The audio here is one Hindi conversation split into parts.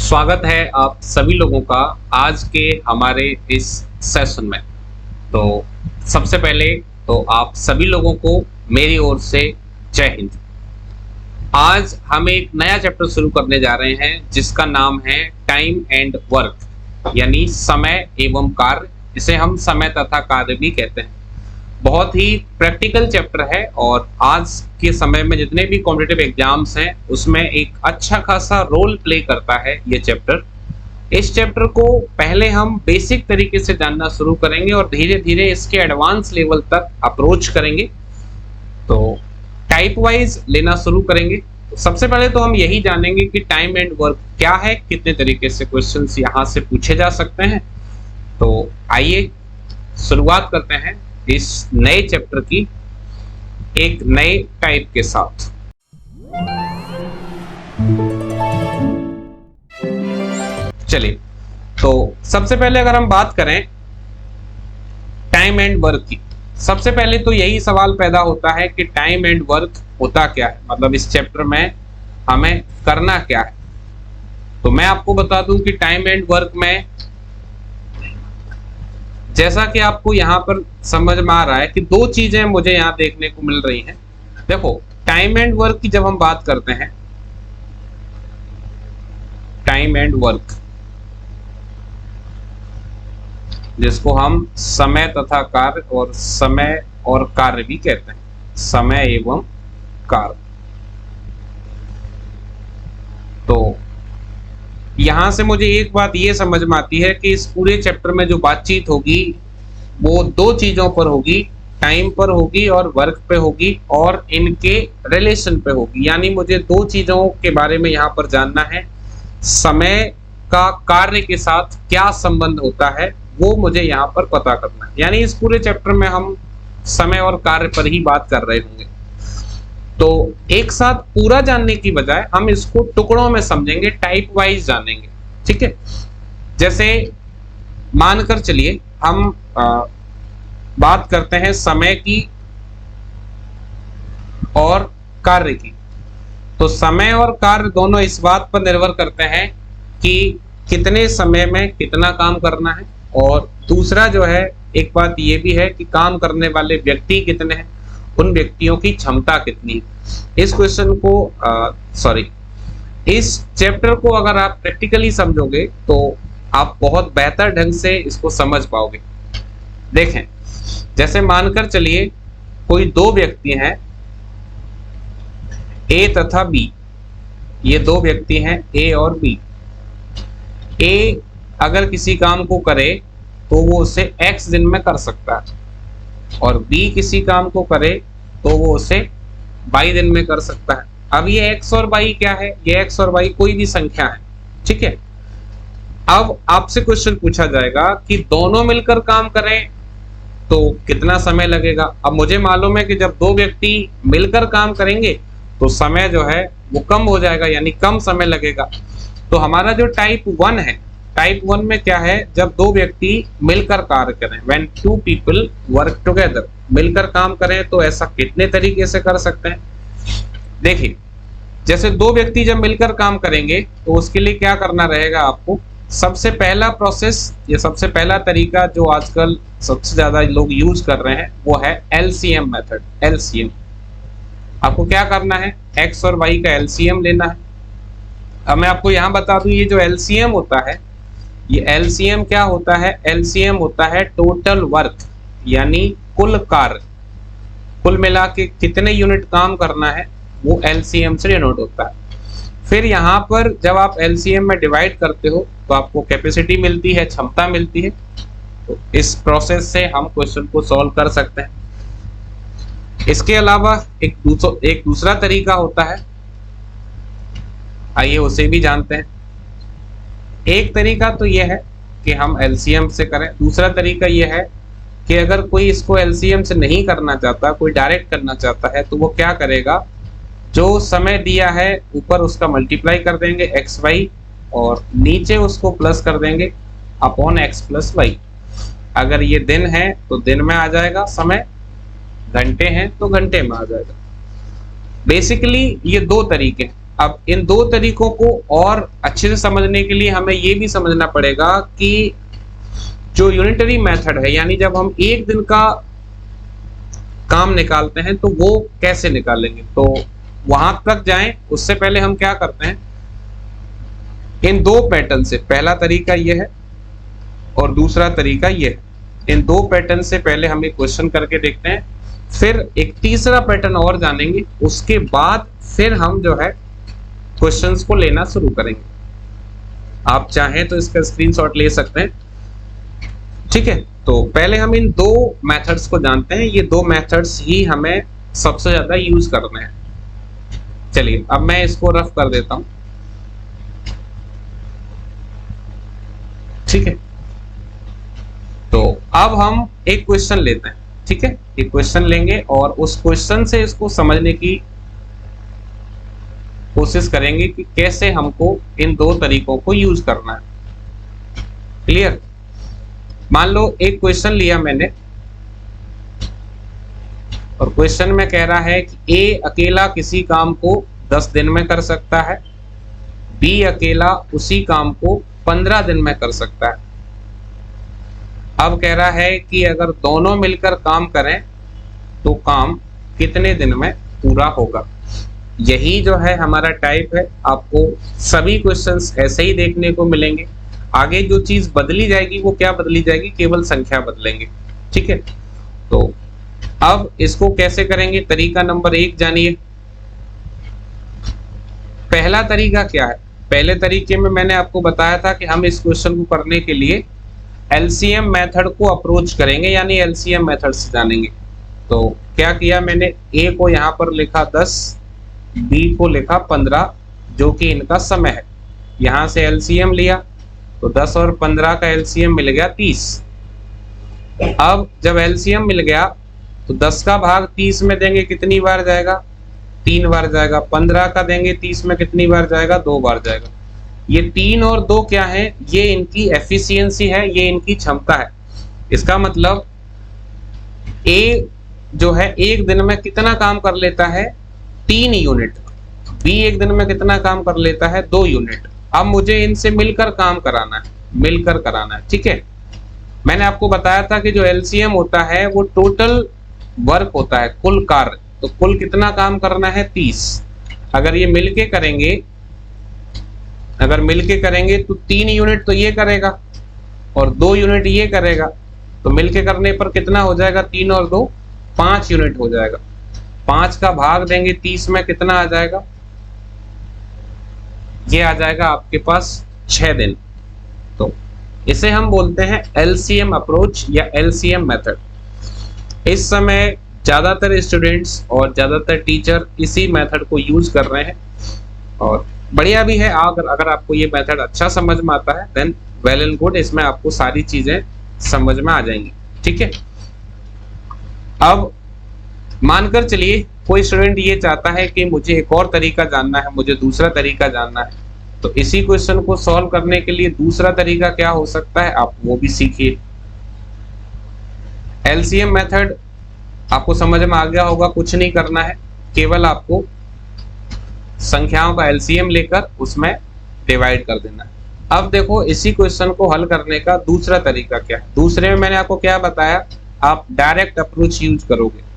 स्वागत है आप सभी लोगों का आज के हमारे इस सेशन में। तो सबसे पहले तो आप सभी लोगों को मेरी ओर से जय हिंद। आज हम एक नया चैप्टर शुरू करने जा रहे हैं जिसका नाम है टाइम एंड वर्क, यानी समय एवं कार्य। इसे हम समय तथा कार्य भी कहते हैं। बहुत ही प्रैक्टिकल चैप्टर है और आज के समय में जितने भी कॉम्पिटिटिव एग्जाम्स हैं उसमें एक अच्छा खासा रोल प्ले करता है ये चैप्टर। इस चैप्टर को पहले हम बेसिक तरीके से जानना शुरू करेंगे और धीरे धीरे इसके एडवांस लेवल तक अप्रोच करेंगे। तो टाइप वाइज लेना शुरू करेंगे। तो सबसे पहले तो हम यही जानेंगे कि टाइम एंड वर्क क्या है, कितने तरीके से क्वेश्चंस यहाँ से पूछे जा सकते हैं। तो आइए शुरुआत करते हैं इस नए चैप्टर की एक नए टाइप के साथ। चलिए, तो सबसे पहले अगर हम बात करें टाइम एंड वर्क की, सबसे पहले तो यही सवाल पैदा होता है कि टाइम एंड वर्क होता क्या है, मतलब इस चैप्टर में हमें करना क्या है। तो मैं आपको बता दूं कि टाइम एंड वर्क में जैसा कि आपको यहाँ पर समझ में आ रहा है कि दो चीजें मुझे यहाँ देखने को मिल रही हैं। देखो, टाइम एंड वर्क की जब हम बात करते हैं, टाइम एंड वर्क जिसको हम समय तथा कार्य और समय और कार्य भी कहते हैं, समय एवं कार्य। तो यहां से मुझे एक बात ये समझ में आती है कि इस पूरे चैप्टर में जो बातचीत होगी वो दो चीजों पर होगी, टाइम पर होगी और वर्क पे होगी और इनके रिलेशन पे होगी। यानी मुझे दो चीजों के बारे में यहाँ पर जानना है, समय का कार्य के साथ क्या संबंध होता है वो मुझे यहाँ पर पता करना है। यानी इस पूरे चैप्टर में हम समय और कार्य पर ही बात कर रहे होंगे। तो एक साथ पूरा जानने की बजाय हम इसको टुकड़ों में समझेंगे, टाइप वाइज जानेंगे। ठीक है, जैसे मानकर चलिए हम बात करते हैं समय की और कार्य की। तो समय और कार्य दोनों इस बात पर निर्भर करते हैं कि कितने समय में कितना काम करना है, और दूसरा जो है एक बात ये भी है कि काम करने वाले व्यक्ति कितने हैं, उन व्यक्तियों की क्षमता कितनी है। इस क्वेश्चन को इस चैप्टर को अगर आप प्रैक्टिकली समझोगे तो आप बहुत बेहतर ढंग से इसको समझ पाओगे। देखें, जैसे मानकर चलिए कोई दो व्यक्ति हैं, ए तथा बी। ये दो व्यक्ति हैं, ए और बी। ए अगर किसी काम को करे तो वो उसे x दिन में कर सकता है, और बी किसी काम को करे तो वो उसे y दिन में कर सकता है। अब ये x और y क्या है? ये x और y कोई भी संख्या है। ठीक है, अब आपसे क्वेश्चन पूछा जाएगा कि दोनों मिलकर काम करें तो कितना समय लगेगा। अब मुझे मालूम है कि जब दो व्यक्ति मिलकर काम करेंगे तो समय जो है वो कम हो जाएगा, यानी कम समय लगेगा। तो हमारा जो टाइप 1 है, टाइप 1 में क्या है, जब दो व्यक्ति मिलकर कार्य करें, when two people work together, मिलकर काम करें तो ऐसा कितने तरीके से कर सकते हैं। देखिए, जैसे दो व्यक्ति जब मिलकर काम करेंगे तो उसके लिए क्या करना रहेगा आपको। सबसे पहला प्रोसेस, ये सबसे पहला तरीका जो आजकल सबसे ज्यादा लोग यूज कर रहे हैं वो है एलसीएम मेथड। एलसीएम आपको क्या करना है, एक्स और वाई का एलसीएम लेना है। अब मैं आपको यहाँ बता दूं, ये जो एलसीएम होता है, ये एलसीएम क्या होता है, एलसीएम होता है टोटल वर्क, यानी कुल कार्य, कुल मिला के कितने यूनिट काम करना है वो एलसीएम से डिनोट होता है। फिर यहाँ पर जब आप एलसीएम में डिवाइड करते हो तो आपको कैपेसिटी मिलती है, क्षमता मिलती है। तो इस प्रोसेस से हम क्वेश्चन को सॉल्व कर सकते हैं। इसके अलावा एक दूसरा तरीका होता है, आइए उसे भी जानते हैं। एक तरीका तो यह है कि हम एलसीएम से करें, दूसरा तरीका यह है कि अगर कोई इसको एलसीएम से नहीं करना चाहता, कोई डायरेक्ट करना चाहता है, तो वो क्या करेगा, जो समय दिया है ऊपर उसका मल्टीप्लाई कर देंगे एक्स वाई, और नीचे उसको प्लस कर देंगे अपॉन एक्स प्लस वाई। अगर ये दिन है तो दिन में आ जाएगा समय, घंटे हैं तो घंटे में आ जाएगा। बेसिकली ये दो तरीके हैं। अब इन दो तरीकों को और अच्छे से समझने के लिए हमें ये भी समझना पड़ेगा कि जो यूनिटरी मेथड है, यानी जब हम एक दिन का काम निकालते हैं तो वो कैसे निकालेंगे। तो वहां तक जाएं उससे पहले हम क्या करते हैं, इन दो पैटर्न से, पहला तरीका ये है और दूसरा तरीका ये है, इन दो पैटर्न से पहले हम एक क्वेश्चन करके देखते हैं, फिर एक तीसरा पैटर्न और जानेंगे, उसके बाद फिर हम जो है क्वेश्चंस को लेना शुरू करेंगे। आप चाहें तो इसका स्क्रीनशॉट ले सकते हैं, ठीक है। तो पहले हम इन दो मेथड्स को जानते हैं, ये दो मेथड्स ही हमें सबसे ज्यादा यूज करने हैं। चलिए अब मैं इसको रफ कर देता हूं, ठीक है। तो अब हम एक क्वेश्चन लेते हैं, ठीक है, एक क्वेश्चन लेंगे और उस क्वेश्चन से इसको समझने की कोशिश करेंगे कि कैसे हमको इन दो तरीकों को यूज करना है। क्लियर। मान लो एक क्वेश्चन लिया मैंने और क्वेश्चन में कह रहा है कि ए अकेला किसी काम को 10 दिन में कर सकता है, बी अकेला उसी काम को 15 दिन में कर सकता है। अब कह रहा है कि अगर दोनों मिलकर काम करें तो काम कितने दिन में पूरा होगा। यही जो है हमारा टाइप है, आपको सभी क्वेश्चंस ऐसे ही देखने को मिलेंगे। आगे जो चीज बदली जाएगी वो क्या बदली जाएगी, केवल संख्या बदलेंगे, ठीक है। तो अब इसको कैसे करेंगे, तरीका नंबर 1 जानिए। पहला तरीका क्या है, पहले तरीके में मैंने आपको बताया था कि हम इस क्वेश्चन को करने के लिए एलसीएम मेथड को अप्रोच करेंगे, यानी एलसीएम मेथड से जानेंगे। तो क्या किया मैंने, ए को यहां पर लिखा 10, बी को लिखा 15, जो कि इनका समय है। यहां से एलसीएम लिया तो 10 और 15 का एलसीएम मिल गया 30। अब जब एलसीएम मिल गया तो 10 का भाग 30 में देंगे, कितनी बार जाएगा, 3 बार जाएगा। 15 का देंगे 30 में, कितनी बार जाएगा, 2 बार जाएगा। ये 3 और 2 क्या है, ये इनकी एफिशिएंसी है, ये इनकी क्षमता है। इसका मतलब ए जो है एक दिन में कितना काम कर लेता है, 3 यूनिट। बी एक दिन में कितना काम कर लेता है, 2 यूनिट। अब मुझे इनसे मिलकर काम कराना है, मिलकर कराना है, ठीक है। मैंने आपको बताया था कि जो एलसीएम होता है वो टोटल वर्क होता है, कुल कार्य। तो कुल कितना काम करना है, 30। अगर ये मिलके करेंगे, अगर मिलके करेंगे तो 3 यूनिट तो ये करेगा और 2 यूनिट ये करेगा। तो मिलके करने पर कितना हो जाएगा, 3 और 2 5 यूनिट हो जाएगा। 5 का भाग देंगे 30 में, कितना आ जाएगा, ये आ जाएगा आपके पास 6 दिन। तो इसे हम बोलते हैं एलसीएम अप्रोच या एलसीएम मेथड। इस समय ज्यादातर स्टूडेंट्स और ज्यादातर टीचर इसी मेथड को यूज कर रहे हैं और बढ़िया भी है। अगर आपको ये मेथड अच्छा समझ में आता है देन वेल एंड गुड, इसमें आपको सारी चीजें समझ में आ जाएंगी, ठीक है। अब मानकर चलिए कोई स्टूडेंट ये चाहता है कि मुझे एक और तरीका जानना है, मुझे दूसरा तरीका जानना है, तो इसी क्वेश्चन को सॉल्व करने के लिए दूसरा तरीका क्या हो सकता है, आप वो भी सीखिए। एलसीएम मेथड आपको समझ में आ गया होगा, कुछ नहीं करना है, केवल आपको संख्याओं का एलसीएम लेकर उसमें डिवाइड कर देना है। अब देखो इसी क्वेश्चन को हल करने का दूसरा तरीका क्या है। दूसरे में मैंने आपको क्या बताया, आप डायरेक्ट अप्रोच यूज करोगे।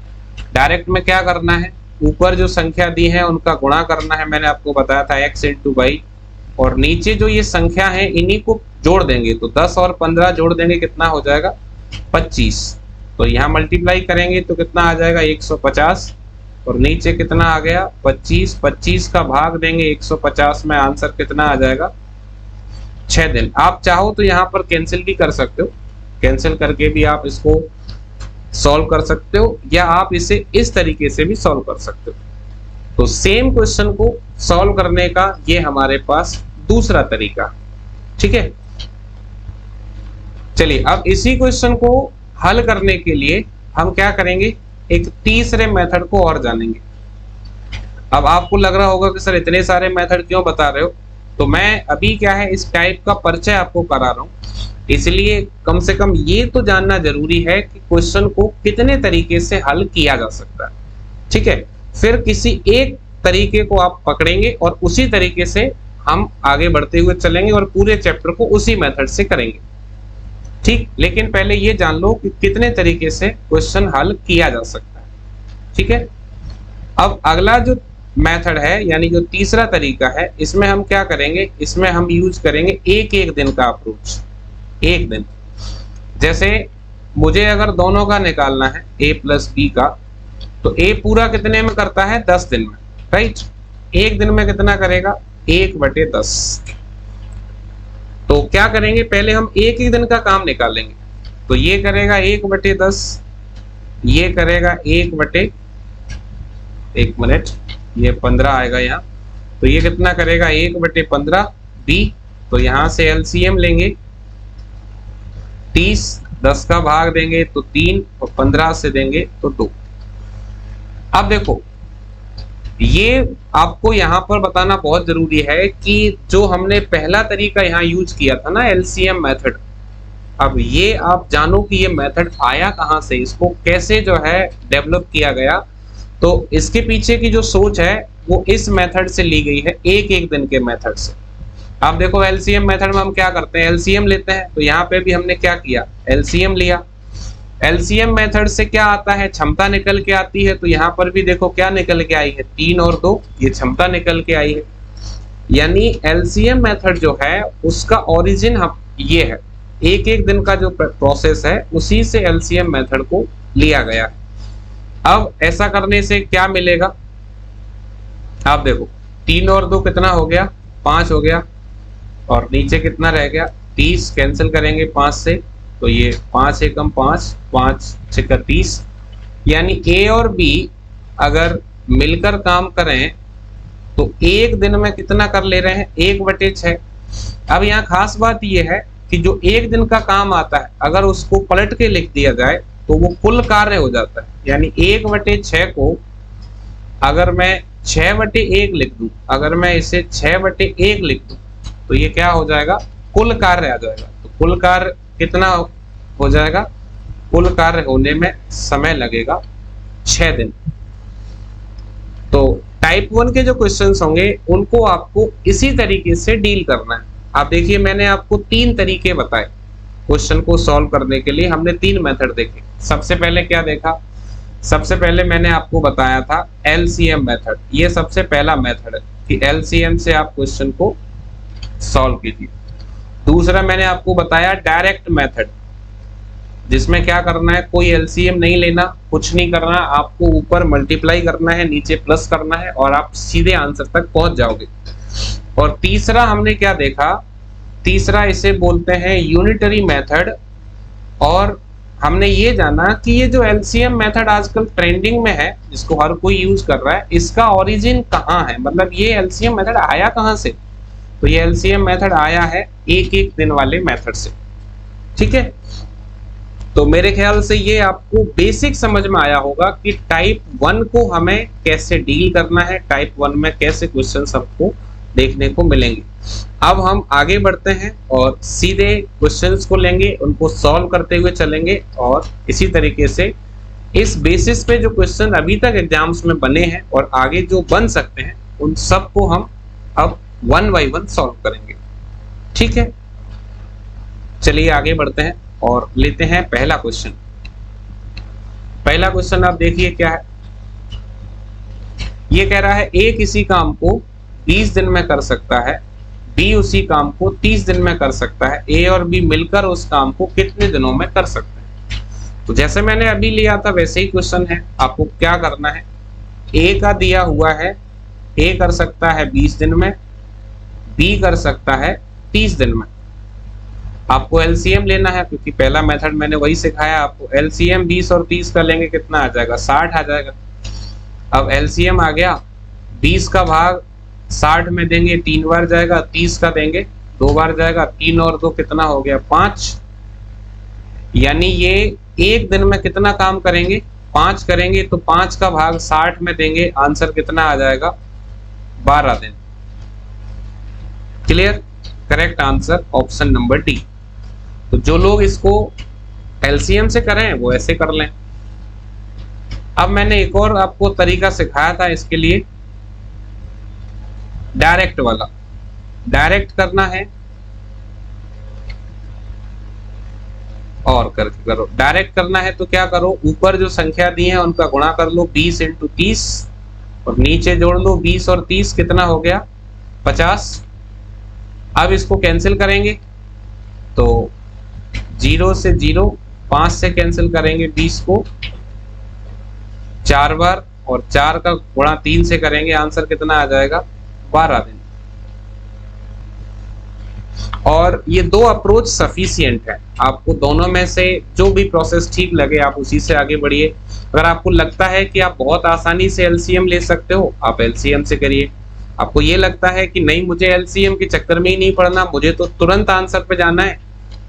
डायरेक्ट में क्या करना है, ऊपर जो संख्या दी है उनका गुणा करना है, मैंने आपको बताया था x इंटू वाई, और नीचे जो ये संख्या है इन्हीं को जोड़ देंगे। तो 10 और 15 जोड़ देंगे, कितना हो जाएगा, 25। तो यहाँ मल्टीप्लाई करेंगे तो कितना आ जाएगा, 150, और नीचे कितना आ गया, 25। 25 का भाग देंगे 150 में, आंसर कितना आ जाएगा, 6 दिन। आप चाहो तो यहाँ पर कैंसिल भी कर सकते हो, कैंसिल करके भी आप इसको सॉल्व कर सकते हो, या आप इसे इस तरीके से भी सॉल्व कर सकते हो। तो सेम क्वेश्चन को सॉल्व करने का ये हमारे पास दूसरा तरीका, ठीक है। चलिए अब इसी क्वेश्चन को हल करने के लिए हम क्या करेंगे, एक तीसरे मेथड को और जानेंगे। अब आपको लग रहा होगा कि सर इतने सारे मेथड क्यों बता रहे हो, तो मैं अभी क्या है इस टाइप का परिचय आपको करा रहा हूं, इसलिए कम से कम ये तो जानना जरूरी है कि क्वेश्चन को कितने तरीके से हल किया जा सकता है, ठीक है। फिर किसी एक तरीके को आप पकड़ेंगे और उसी तरीके से हम आगे बढ़ते हुए चलेंगे और पूरे चैप्टर को उसी मेथड से करेंगे। ठीक, लेकिन पहले ये जान लो कि कितने तरीके से क्वेश्चन हल किया जा सकता है। ठीक है, अब अगला जो मेथड है यानी जो तीसरा तरीका है, इसमें हम क्या करेंगे, इसमें हम यूज करेंगे एक एक दिन का अप्रोच। एक दिन, जैसे मुझे अगर दोनों का निकालना है a प्लस बी का, तो a पूरा कितने में करता है, 10 दिन में, राइट। एक दिन में कितना करेगा, 1/10। तो क्या करेंगे, पहले हम एक ही दिन का काम निकालेंगे। तो ये करेगा 1/10, ये करेगा 1 मिनट, ये 15 आएगा यहाँ, तो ये कितना करेगा 1/15 बी। तो यहां से एलसीएम लेंगे, 30, 10 का भाग देंगे तो 3 और 15 से देंगे तो 2। अब देखो, ये आपको यहां पर बताना बहुत जरूरी है कि जो हमने पहला तरीका यहां यूज किया था ना, एलसीएम मेथड, अब ये आप जानो कि ये मेथड आया कहां से, इसको कैसे जो है डेवलप किया गया। तो इसके पीछे की जो सोच है वो इस मेथड से ली गई है, एक एक दिन के मेथड से। अब देखो एलसीएम मेथड में हम क्या करते हैं, एलसीएम लेते हैं। तो यहाँ पे भी हमने क्या किया, एलसीएम लिया। एलसीएम मेथड से क्या आता है, क्षमता निकल के आती है। तो यहाँ पर भी देखो क्या निकल के आई है, 3 और 2, ये क्षमता निकल के आई है। यानी एलसीएम मेथड जो है उसका ओरिजिन हम ये है, एक एक दिन का जो प्रोसेस है उसी से एलसीएम मेथड को लिया गया। अब ऐसा करने से क्या मिलेगा, आप देखो 3 और 2 कितना हो गया, 5 हो गया, और नीचे कितना रह गया, 30 कैंसिल करेंगे 5 से, तो ये 5 एकम 5, 5 6 30। यानी ए और बी अगर मिलकर काम करें तो एक दिन में कितना कर ले रहे हैं, 1/6। अब यहाँ खास बात ये है कि जो एक दिन का काम आता है अगर उसको पलट के लिख दिया जाए तो वो कुल कार्य हो जाता है। यानी 1/6 को अगर मैं 6/1 लिख दूं, अगर मैं इसे 6/1 लिख दूं तो ये क्या हो जाएगा, कुल कार्य आ जाएगा। तो कुल कार्य कितना हो जाएगा, कुल कार्य होने में समय लगेगा 6 दिन। तो टाइप 1 के जो क्वेश्चंस होंगे उनको आपको इसी तरीके से डील करना है। आप देखिए मैंने आपको 3 तरीके बताए क्वेश्चन को सॉल्व करने के लिए, हमने 3 मेथड देखे। सबसे पहले क्या देखा, सबसे पहले मैंने आपको बताया था एलसीएम मेथड। ये सबसे पहला मेथड है कि एलसीएम से आप क्वेश्चन को सॉल्व कीजिए। दूसरा मैंने आपको बताया डायरेक्ट मेथड, जिसमें क्या करना है, कोई एलसीएम नहीं लेना, कुछ नहीं करना, आपको ऊपर मल्टीप्लाई करना है, नीचे प्लस करना है और आप सीधे आंसर तक पहुंच जाओगे। और तीसरा हमने क्या देखा, तीसरा इसे बोलते हैं यूनिटरी मेथड। और हमने ये जाना कि ये जो एलसीएम मेथड आजकल ट्रेंडिंग में है, जिसको हर कोई यूज कर रहा है, इसका ओरिजिन कहाँ है, मतलब ये एलसीएम मेथड आया कहाँ से। तो ये एलसीएम मेथड आया है एक एक दिन वाले मेथड से। ठीक है, तो मेरे ख्याल से ये आपको बेसिक समझ में आया होगा कि टाइप 1 को हमें कैसे डील करना है, टाइप 1 में कैसे क्वेश्चन सबको देखने को मिलेंगे। अब हम आगे बढ़ते हैं और सीधे क्वेश्चंस को लेंगे, उनको सॉल्व करते हुए चलेंगे और इसी तरीके से इस बेसिस पे जो क्वेश्चन अभी तक एग्जाम्स में बने हैं और आगे जो बन सकते हैं उन सबको हम अब 1 बाय 1 सॉल्व करेंगे। ठीक है, चलिए आगे बढ़ते हैं और लेते हैं पहला क्वेश्चन। पहला क्वेश्चन आप देखिए क्या है, ये कह रहा है ए किसी काम को 20 दिन में कर सकता है, बी उसी काम को 30 दिन में कर सकता है, ए और बी मिलकर उस काम को कितने दिनों में कर सकते हैं। तो जैसे मैंने अभी लिया था वैसे ही क्वेश्चन है। आपको क्या करना है, ए का दिया हुआ है, ए कर सकता है 20 दिन में, बी कर सकता है 30 दिन में। आपको एलसीएम लेना है क्योंकि पहला मेथड मैंने वही सिखाया आपको। एलसीएम 20 और 30 का लेंगे कितना आ जाएगा, 60 आ जाएगा। अब एलसीएम आ गया, 20 का भाग 60 में देंगे 3 बार जाएगा, 30 का देंगे 2 बार जाएगा, 3 और 2 कितना हो गया 5। यानी ये एक दिन में कितना काम करेंगे, 5 करेंगे। तो 5 का भाग 60 में देंगे, आंसर कितना आ जाएगा 12 दिन। Clear, correct answer option number D. तो जो लोग इसको एलसीएम से करें वो ऐसे कर लें। अब मैंने एक और आपको तरीका सिखाया था इसके लिए, डायरेक्ट वाला, डायरेक्ट करना है और करके करो। डायरेक्ट करना है तो क्या करो, ऊपर जो संख्या दी है उनका गुणा कर लो 20 इंटू 30 और नीचे जोड़ लो 20 और 30 कितना हो गया 50। अब इसको कैंसिल करेंगे तो 0 से 0, 5 से कैंसिल करेंगे 20 को 4 बार और 4 का गुणा 3 से करेंगे, आंसर कितना आ जाएगा 12 दिन। और ये दो अप्रोच सफिशिएंट है, आपको दोनों में से जो भी प्रोसेस ठीक लगे आप उसी से आगे बढ़िए। अगर आपको लगता है कि आप बहुत आसानी से एलसीएम ले सकते हो आप एलसीएम से करिए। आपको ये लगता है कि नहीं मुझे एलसीएम के चक्कर में ही नहीं पड़ना, मुझे तो तुरंत आंसर पे जाना है,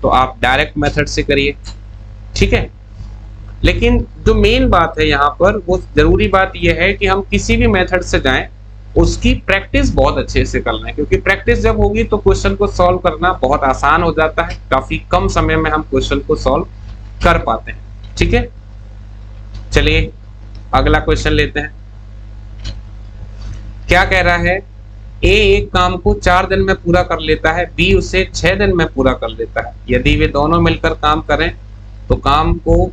तो आप डायरेक्ट मेथड से करिए, ठीक है। लेकिन जो मेन बात है यहाँ पर, वो जरूरी बात यह है कि हम किसी भी मेथड से जाएं उसकी प्रैक्टिस बहुत अच्छे से करना है, क्योंकि प्रैक्टिस जब होगी तो क्वेश्चन को सॉल्व करना बहुत आसान हो जाता है, काफी कम समय में हम क्वेश्चन को सॉल्व कर पाते हैं, ठीक है। चलिए अगला क्वेश्चन लेते हैं। क्या कह रहा है, ए एक काम को 4 दिन में पूरा कर लेता है, बी उसे 6 दिन में पूरा कर लेता है। यदि वे दोनों मिलकर काम करें तो काम को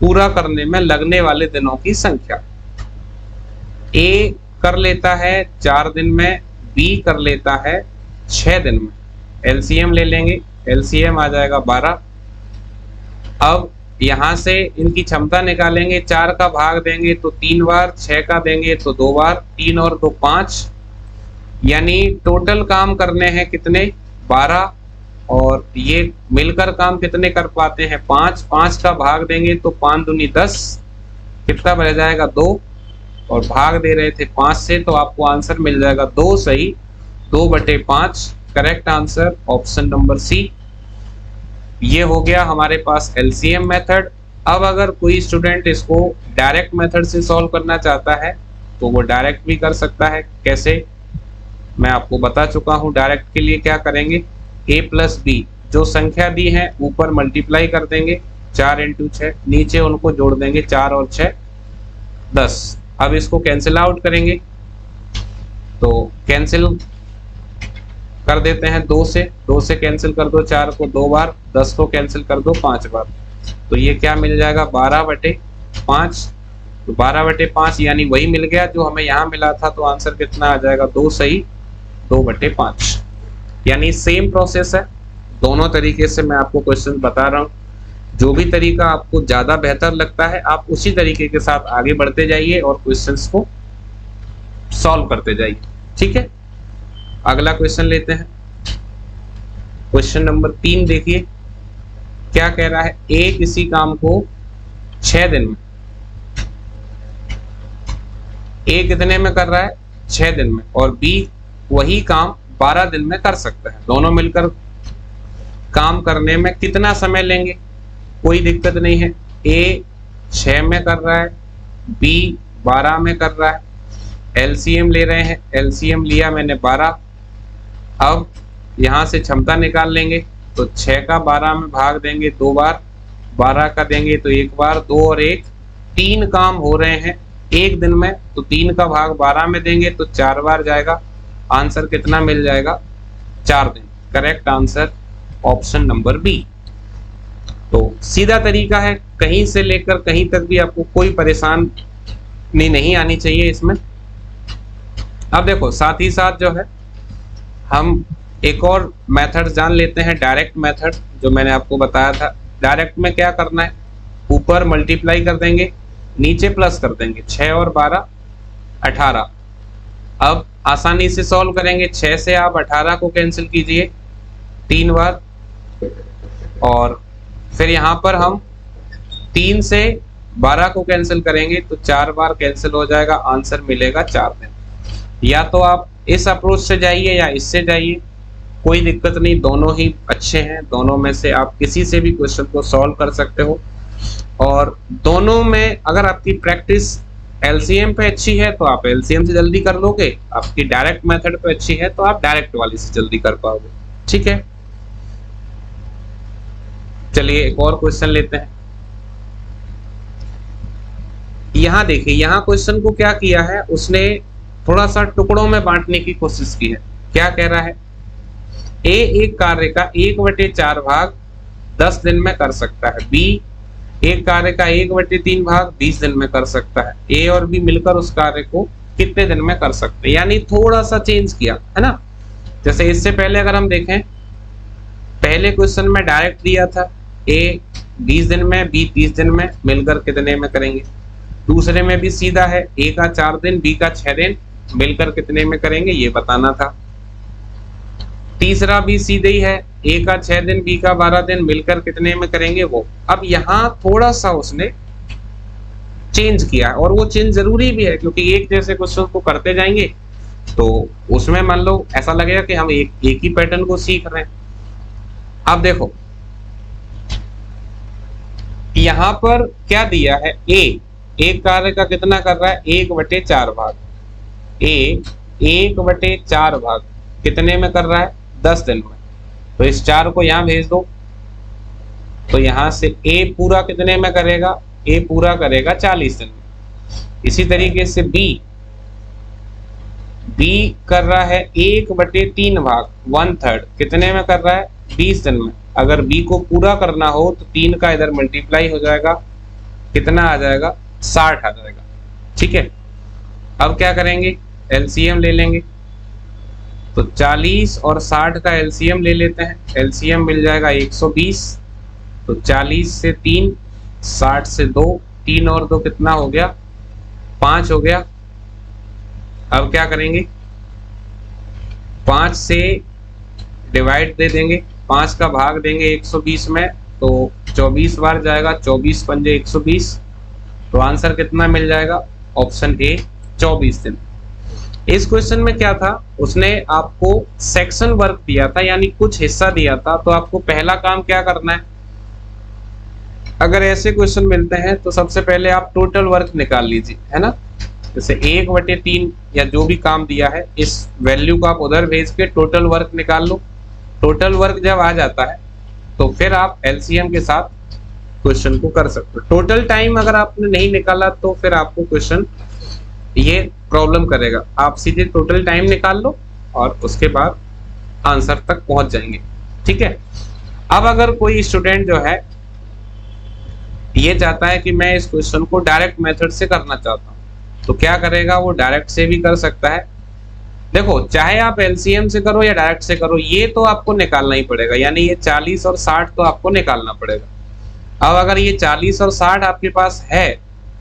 पूरा करने में लगने वाले दिनों की संख्या। ए कर लेता है 4 दिन में, बी कर लेता है 6 दिन में। एलसीएम ले लेंगे, एलसीएम आ जाएगा 12। अब यहां से इनकी क्षमता निकालेंगे, 4 का भाग देंगे तो 3 बार, 6 का देंगे तो 2 बार, 3 और 2 5, यानी टोटल काम करने हैं कितने 12, और ये मिलकर काम कितने कर पाते हैं 5। 5 का भाग देंगे तो 5 दूनी 10, कितना बच जाएगा 2, और भाग दे रहे थे 5 से, तो आपको आंसर मिल जाएगा 2 सही, 2/5। Correct answer option number C. ये हो गया हमारे पास एलसीएम मेथड। अब अगर कोई स्टूडेंट इसको डायरेक्ट मेथड से सॉल्व करना चाहता है तो वो डायरेक्ट भी कर सकता है। कैसे, मैं आपको बता चुका हूं। डायरेक्ट के लिए क्या करेंगे, a प्लस बी जो संख्या दी है ऊपर मल्टीप्लाई कर देंगे 4 इंटू 6, नीचे उनको जोड़ देंगे 4 और 6 10। अब इसको कैंसिल आउट करेंगे तो कैंसिल कर देते हैं 2 से कैंसिल कर दो 4 को 2 बार, 10 को कैंसिल कर दो 5 बार, तो ये क्या मिल जाएगा 12/5। तो 12/5 यानी वही मिल गया जो हमें यहाँ मिला था, तो आंसर कितना आ जाएगा 2 सही, 2/5। यानी सेम प्रोसेस है, दोनों तरीके से मैं आपको क्वेश्चन बता रहा हूँ। जो भी तरीका आपको ज्यादा बेहतर लगता है आप उसी तरीके के साथ आगे बढ़ते जाइए और क्वेश्चंस को सॉल्व करते जाइए, ठीक है। अगला क्वेश्चन लेते हैं। क्वेश्चन नंबर 3 देखिए क्या कह रहा है, ए किसी काम को 6 दिन में, ए कितने में कर रहा है 6 दिन में, और बी वही काम 12 दिन में कर सकता है। दोनों मिलकर काम करने में कितना समय लेंगे, कोई दिक्कत नहीं है। ए 6 में कर रहा है, बी 12 में कर रहा है। एलसीएम ले रहे हैं, एलसीएम लिया मैंने 12। अब यहां से क्षमता निकाल लेंगे तो 6 का 12 में भाग देंगे 2 बार, 12 का देंगे तो 1 बार, 2 और 1 3 काम हो रहे हैं 1 दिन में, तो 3 का भाग 12 में देंगे तो 4 बार जाएगा। आंसर कितना मिल जाएगा 4 दिन। Correct answer option number B. तो सीधा तरीका है, कहीं से लेकर कहीं तक भी आपको कोई परेशानी नहीं आनी चाहिए इसमें। अब देखो साथ ही साथ जो है हम एक और मेथड जान लेते हैं, डायरेक्ट मेथड, जो मैंने आपको बताया था। डायरेक्ट में क्या करना है, ऊपर मल्टीप्लाई कर देंगे, नीचे प्लस कर देंगे, 6 और 12 18। अब आसानी से सॉल्व करेंगे, 6 से आप 18 को कैंसिल कीजिए 3 बार, और फिर यहाँ पर हम 3 से 12 को कैंसिल करेंगे तो 4 बार कैंसिल हो जाएगा, आंसर मिलेगा 4 दिन। या तो आप इस अप्रोच से जाइए या इससे जाइए, कोई दिक्कत नहीं, दोनों ही अच्छे हैं। दोनों में से आप किसी से भी क्वेश्चन को सॉल्व कर सकते हो, और दोनों में अगर आपकी प्रैक्टिस एलसीएम पे अच्छी है तो आप एलसीएम से जल्दी कर लोगे, आपकी डायरेक्ट मेथड पे अच्छी है तो आप डायरेक्ट वाली से जल्दी कर पाओगे, ठीक है। चलिए एक और क्वेश्चन लेते हैं। यहां देखिए, यहां क्वेश्चन को क्या किया है उसने, थोड़ा सा टुकड़ों में बांटने की कोशिश की है। क्या कह रहा है, ए एक कार्य का 1/4 भाग 10 दिन में कर सकता है, बी एक कार्य का 1/3 भाग 20 दिन में कर सकता है, ए और बी मिलकर उस कार्य को कितने दिन में कर सकते हैं। यानी थोड़ा सा चेंज किया है ना। जैसे इससे पहले अगर हम देखें, पहले क्वेश्चन में डायरेक्ट दिया था ए 20 दिन में बी 30 दिन में, मिलकर कितने में करेंगे। दूसरे में भी सीधा है, ए का 4 दिन बी का 6 दिन, मिलकर कितने में करेंगे ये बताना था। तीसरा भी सीधे ही है, ए का 6 दिन बी का 12 दिन, मिलकर कितने में करेंगे वो। अब यहाँ थोड़ा सा उसने चेंज किया, और वो चेंज जरूरी भी है क्योंकि एक जैसे क्वेश्चन को करते जाएंगे तो उसमें मान लो ऐसा लगेगा कि हम एक ही पैटर्न को सीख रहे हैं। अब देखो यहाँ पर क्या दिया है, ए एक कार्य का कितना कर रहा है 1/4 भाग, ए 1/4 भाग कितने में कर रहा है 10 दिन में। तो इस 4 को यहाँ भेज दो, तो यहाँ से ए पूरा कितने में करेगा, ए पूरा करेगा 40 दिन में। इसी तरीके से बी कर रहा है 1/3 भाग 1/3 कितने में कर रहा है 20 दिन में। अगर बी को पूरा करना हो तो 3 का इधर मल्टीप्लाई हो जाएगा, कितना आ जाएगा 60 आ जाएगा। ठीक है, अब क्या करेंगे, एलसीएम ले लेंगे। तो 40 और 60 का एलसीएम ले लेते हैं, एलसीएम मिल जाएगा 120। तो 40 से 3, 60 से 2, 3 और 2 कितना हो गया 5 हो गया। अब क्या करेंगे, 5 से डिवाइड दे देंगे, 5 का भाग देंगे 120 में, तो 24 बार जाएगा, 24 पंजे 120। तो आंसर कितना मिल जाएगा, ऑप्शन ए 24 दिन। इस क्वेश्चन में क्या था, उसने आपको सेक्शन वर्क दिया था, यानी कुछ हिस्सा दिया था। तो आपको पहला काम क्या करना है, अगर ऐसे क्वेश्चन मिलते हैं तो सबसे पहले आप टोटल वर्क निकाल लीजिए, है ना। जैसे 1/3 या जो भी काम दिया है, इस वैल्यू को आप उधर भेज के टोटल वर्क निकाल लो। टोटल वर्क जब आ जाता है तो फिर आप एलसीएम के साथ क्वेश्चन को कर सकते हो। टोटल टाइम अगर आपने नहीं निकाला तो फिर आपको क्वेश्चन ये प्रॉब्लम करेगा। आप सीधे टोटल टाइम निकाल लो और उसके बाद आंसर तक पहुंच जाएंगे। ठीक है, अब अगर कोई स्टूडेंट जो है ये चाहता है कि मैं इस क्वेश्चन को डायरेक्ट मेथड से करना चाहता हूं, तो क्या करेगा, वो डायरेक्ट से भी कर सकता है। देखो, चाहे आप एलसीएम से करो या डायरेक्ट से करो, ये तो आपको निकालना ही पड़ेगा, यानी ये 40 और 60 तो आपको निकालना पड़ेगा। अब अगर ये 40 और 60 आपके पास है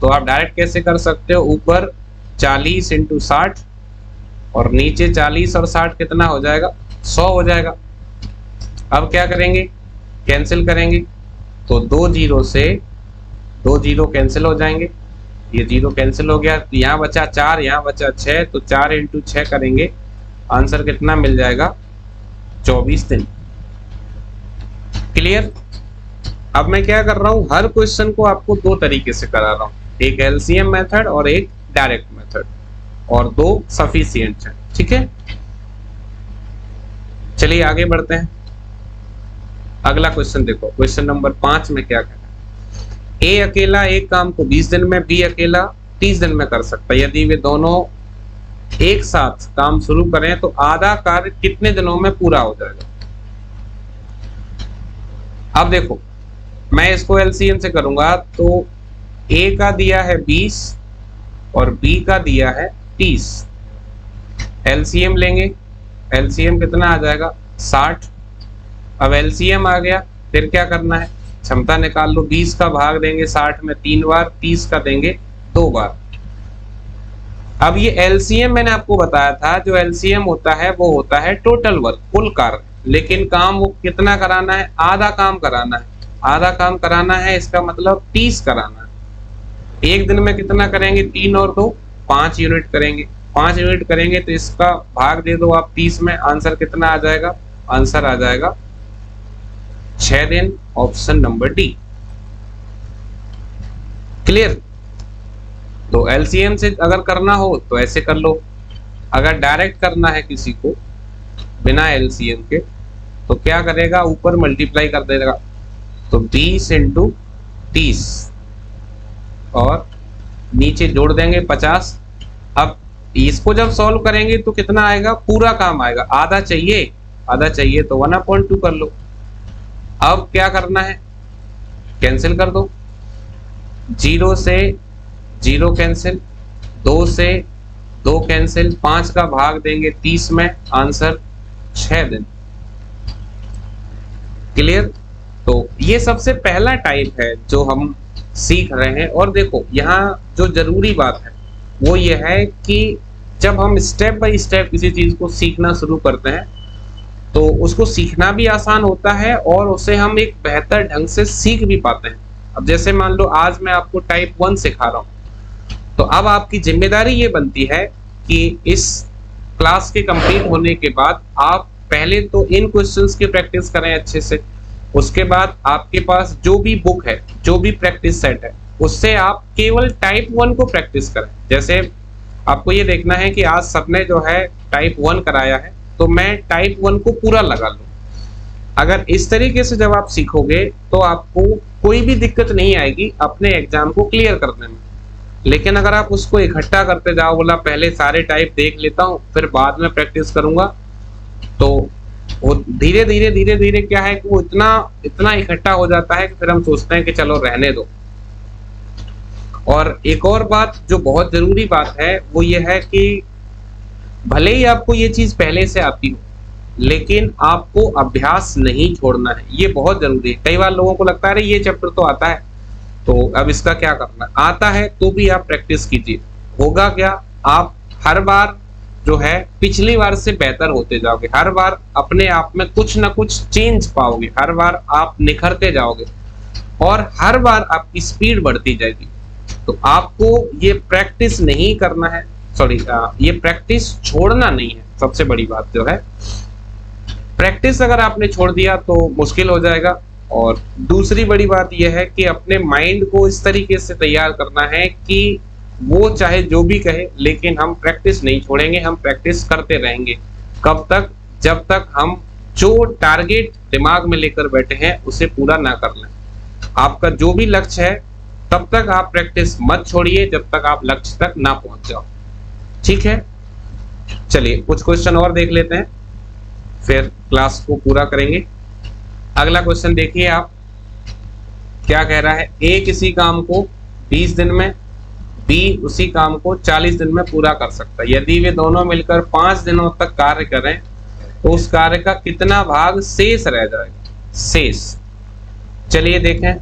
तो आप डायरेक्ट कैसे कर सकते हो, ऊपर 40 × 60 और नीचे 40 और 60 कितना हो जाएगा 100 हो जाएगा। अब क्या करेंगे, कैंसिल करेंगे, तो 2 जीरो से 2 जीरो कैंसिल हो जाएंगे, ये 0 कैंसिल हो गया, तो यहाँ बचा 4, यहाँ बचा 6, तो 4 × 6 करेंगे, आंसर कितना मिल जाएगा 24 दिन। क्लियर। अब मैं क्या कर रहा हूँ, हर क्वेश्चन को आपको 2 तरीके से करा रहा हूँ, एक एलसीएम मेथड और एक डायरेक्ट मेथड, और 2 सफिशिएंट है। ठीक है, चलिए आगे बढ़ते हैं। अगला क्वेश्चन देखो, क्वेश्चन नंबर 5 में क्या कहना है, ए अकेला एक काम को 20 दिन में, बी अकेला 30 दिन में कर सकता है। यदि वे दोनों एक साथ काम शुरू करें तो आधा कार्य कितने दिनों में पूरा हो जाएगा। अब देखो, मैं इसको एलसीएम से करूंगा, तो ए का दिया है 20 और बी का दिया है 30। एलसीएम लेंगे, एलसीएम कितना आ जाएगा 60। अब एलसीएम आ गया, फिर क्या करना है, क्षमता निकाल लो। 20 का भाग देंगे 60 में 3 बार, 30 का देंगे 2 बार। अब ये एलसीएम मैंने आपको बताया था, जो एलसीएम होता है वो होता है टोटल वर्क, कुल कार्य, लेकिन काम वो कितना कराना है, आधा काम कराना है। आधा काम कराना है इसका मतलब 30 कराना है। एक दिन में कितना करेंगे, 3 और 2 5 यूनिट करेंगे। 5 यूनिट करेंगे तो इसका भाग दे दो आप 30 में, आंसर कितना आ जाएगा, आंसर आ जाएगा 6 दिन, ऑप्शन नंबर डी। क्लियर। तो एलसीएम से अगर करना हो तो ऐसे कर लो, अगर डायरेक्ट करना है किसी को बिना एलसीएम के तो क्या करेगा, ऊपर मल्टीप्लाई कर देगा, तो 20 × 30 और नीचे जोड़ देंगे 50। अब इसको जब सॉल्व करेंगे तो कितना आएगा, पूरा काम आएगा। आधा चाहिए, आधा चाहिए तो 1/2 कर लो। अब क्या करना है, कैंसिल कर दो। 0 से 0 कैंसिल, 2 से 2 कैंसिल, 5 का भाग देंगे 30 में, आंसर 6 दिन। क्लियर। तो ये सबसे पहला टाइप है जो हम सीख रहे हैं। और देखो यहाँ जो जरूरी बात है वो ये है कि जब हम स्टेप बाय स्टेप किसी चीज को सीखना शुरू करते हैं तो उसको सीखना भी आसान होता है और उसे हम एक बेहतर ढंग से सीख भी पाते हैं। अब जैसे मान लो आज मैं आपको टाइप 1 सिखा रहा हूँ, तो अब आपकी जिम्मेदारी ये बनती है कि इस क्लास के कंप्लीट होने के बाद आप पहले तो इन क्वेश्चंस की प्रैक्टिस करें अच्छे से। उसके बाद आपके पास जो भी बुक है, जो भी प्रैक्टिस सेट है, उससे आप केवल टाइप 1 को प्रैक्टिस करें। जैसे आपको ये देखना है कि आज सबने जो है टाइप 1 कराया है, तो मैं टाइप 1 को पूरा लगा लूं। अगर इस तरीके से जब आप सीखोगे तो आपको कोई भी दिक्कत नहीं आएगी अपने एग्जाम को क्लियर करने में। लेकिन अगर आप उसको इकट्ठा करते जाओ, बोला पहले सारे टाइप देख लेता हूँ फिर बाद में प्रैक्टिस करूंगा, तो वो धीरे धीरे क्या है कि वो इतना इकट्ठा हो जाता है कि फिर हम सोचते हैं कि चलो रहने दो। और एक और बात जो बहुत जरूरी बात है वो ये है कि भले ही आपको ये चीज पहले से आती हो, लेकिन आपको अभ्यास नहीं छोड़ना है, ये बहुत जरूरी है। कई बार लोगों को लगता है ये चैप्टर तो आता है तो अब इसका क्या करना, आता है तो भी आप प्रैक्टिस कीजिए। होगा क्या, आप हर बार जो है पिछली बार से बेहतर होते जाओगे, हर बार अपने आप में कुछ ना कुछ चेंज पाओगे, हर बार आप निखरते जाओगे और हर बार आपकी स्पीड बढ़ती जाएगी। तो आपको ये प्रैक्टिस नहीं करना है, सॉरी ये प्रैक्टिस छोड़ना नहीं है। सबसे बड़ी बात जो है, प्रैक्टिस अगर आपने छोड़ दिया तो मुश्किल हो जाएगा। और दूसरी बड़ी बात यह है कि अपने माइंड को इस तरीके से तैयार करना है कि वो चाहे जो भी कहे लेकिन हम प्रैक्टिस नहीं छोड़ेंगे, हम प्रैक्टिस करते रहेंगे। कब तक, जब तक हम जो टारगेट दिमाग में लेकर बैठे हैं उसे पूरा ना कर लें। आपका जो भी लक्ष्य है तब तक आप प्रैक्टिस मत छोड़िए जब तक आप लक्ष्य तक ना पहुंच जाओ। ठीक है, चलिए कुछ क्वेश्चन और देख लेते हैं फिर क्लास को पूरा करेंगे। अगला क्वेश्चन देखिए आप, क्या कह रहा है, ए किसी काम को 20 दिन में, बी उसी काम को 40 दिन में पूरा कर सकता है। यदि वे दोनों मिलकर 5 दिनों तक कार्य करें तो उस कार्य का कितना भाग शेष रह जाएगा। शेष, चलिए देखें,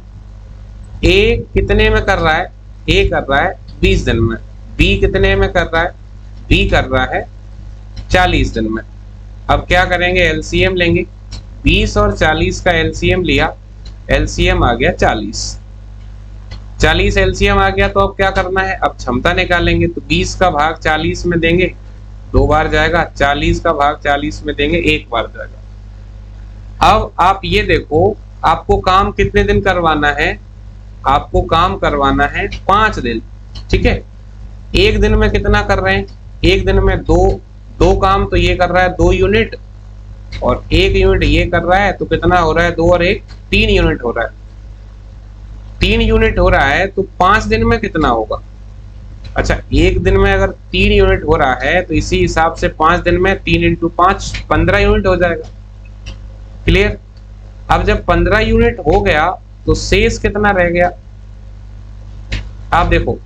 ए कितने में कर रहा है, ए कर रहा है 20 दिन में, बी कितने में कर रहा है, बी कर रहा है 40 दिन में। अब क्या करेंगे, एलसीएम लेंगे। 20 और 40 का एलसीएम लिया, एलसीएम आ गया 40, 40 एलसीएम आ गया। तो अब क्या करना है, अब क्षमता निकालेंगे। तो 20 का भाग 40 में देंगे, 2 बार जाएगा, 40 का भाग 40 में देंगे, 1 बार जाएगा। अब आप ये देखो, आपको काम कितने दिन करवाना है, आपको काम करवाना है 5 दिन। ठीक है, एक दिन में कितना कर रहे हैं, एक दिन में दो काम, तो ये कर रहा है 2 यूनिट और 1 यूनिट ये कर रहा है, तो कितना हो रहा है, 2 और 1 3 यूनिट हो रहा है। 3 यूनिट हो रहा है तो 5 दिन में कितना होगा। अच्छा, एक दिन में अगर 3 यूनिट हो रहा है तो इसी हिसाब से 5 दिन में 3 इंटू 5 15 यूनिट हो जाएगा। क्लियर। अब जब 15 यूनिट हो गया तो शेष कितना रह गया, आप देखो,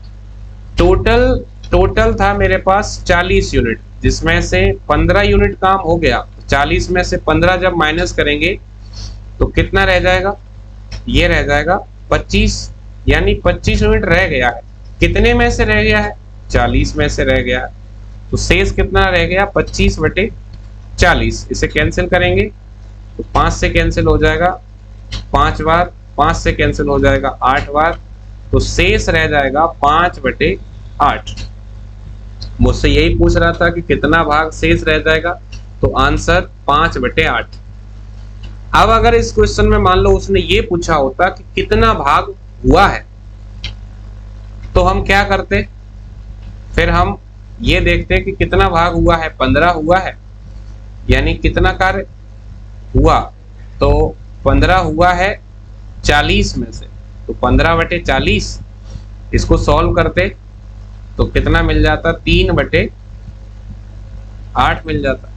टोटल था मेरे पास 40 यूनिट, जिसमें से 15 यूनिट काम हो गया। 40 में से 15 जब माइनस करेंगे तो कितना रह जाएगा, ये रह जाएगा 25, यानी 25 यूनिट रह गया है। कितने में से रह गया है, 40 में से रह गया है। तो शेष कितना रह गया, 25/40। इसे कैंसिल करेंगे तो 5 से कैंसिल हो जाएगा 5 बार, 5 से कैंसिल हो जाएगा 8 बार, तो शेष रह जाएगा 5/8। मुझसे यही पूछ रहा था कि कितना भाग शेष रह जाएगा, तो आंसर 5/8। अब अगर इस क्वेश्चन में मान लो उसने ये पूछा होता कि कितना भाग हुआ है, तो हम क्या करते, फिर हम ये देखते कि कितना भाग हुआ है, 15 हुआ है, यानी कितना कार्य हुआ, तो 15 हुआ है 40 में से, तो 15/40। इसको सॉल्व करते तो कितना मिल जाता, 3/40। 8 मिल जाता है।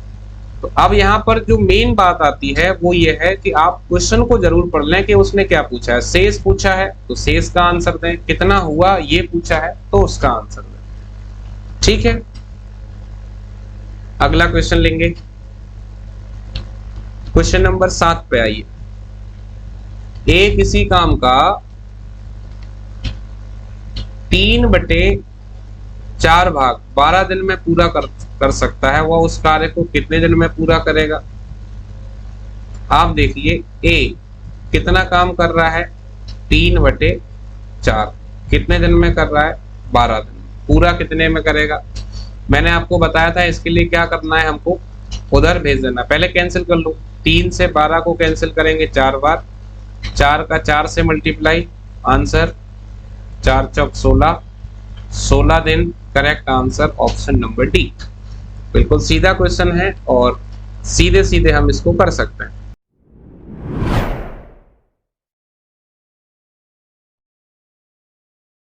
तो अब यहाँ पर जो मेन बात आती है वो ये है कि आप क्वेश्चन को जरूर पढ़ लें कि उसने क्या पूछा है। शेष पूछा है तो शेष का आंसर दें, कितना हुआ ये पूछा है तो उसका आंसर दें। ठीक है, अगला क्वेश्चन लेंगे। क्वेश्चन नंबर 7 पे आइए। ए किसी काम का 3/4 भाग 12 दिन में पूरा कर सकता है, वह उस कार्य को कितने दिन में पूरा करेगा? आप देखिए ए कितना काम कर रहा है, 3/4, कितने दिन में कर रहा है, 12 दिन। पूरा कितने में करेगा? मैंने आपको बताया था इसके लिए क्या करना है, हमको उधर भेज देना। पहले कैंसिल कर लो, 3 से 12 को कैंसिल करेंगे 4 बार, 4 का 4 से मल्टीप्लाई, आंसर 4 चौक 16, 16 दिन। Correct answer option number D. बिल्कुल सीधा क्वेश्चन है और सीधे सीधे हम इसको कर सकते हैं।